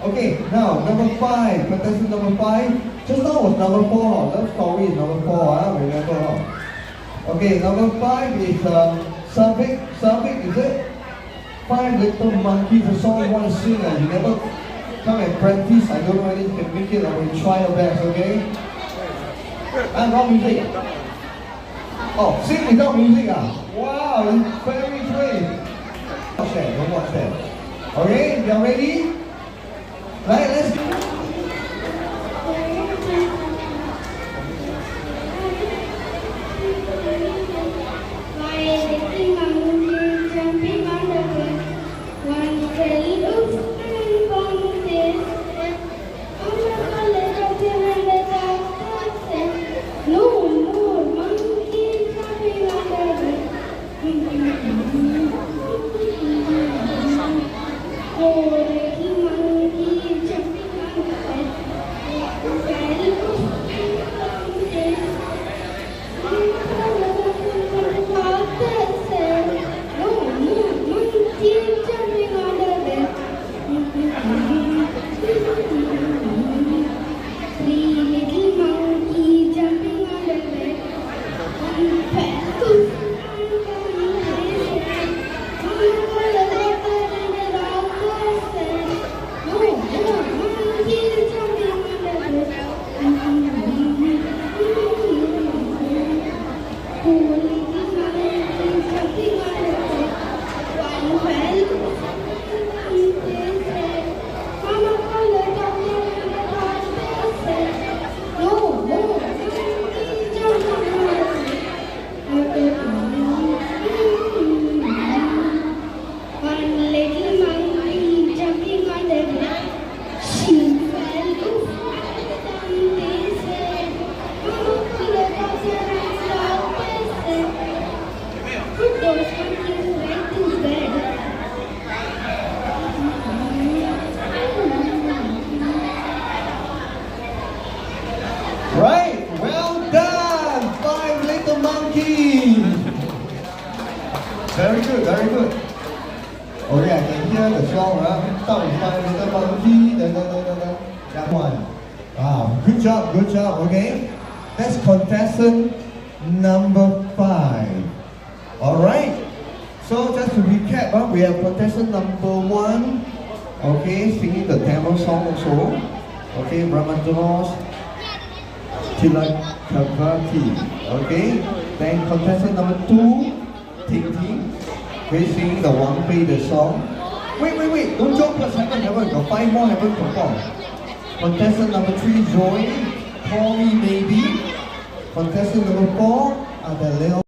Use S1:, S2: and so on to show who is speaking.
S1: Okay, now number 5, contestant number 5. Just now was number 4. Love story is number 4. Remember? Okay, number 5 is Saathvik. Saathvik, is it? 5 Little Monkeys. The song you want to sing. You never come and practice. I don't know whether you can make it or we try your best. Okay? Wrong music. Oh, sing without music. Wow, very great. Watch that. Don't watch that. Okay, you are ready? Right, let's go. Right, well done, 5 Little Monkeys. Very good, very good. Okay, I can hear the song, 5 Little Monkeys. That one. Wow, good job, okay? That's contestant number 5. Alright, so just to recap, we have contestant number 1, okay, singing the Tamil song also. Okay, Ramados. Tilakavati. Okay, then contestant number 2, Ting Ting, okay, singing the Wang Fei the song. Wait, don't jump first, haven't, got 5 more haven't performed. Contestant number 3, Zoe, Call Me Maybe. Contestant number 4, Adele.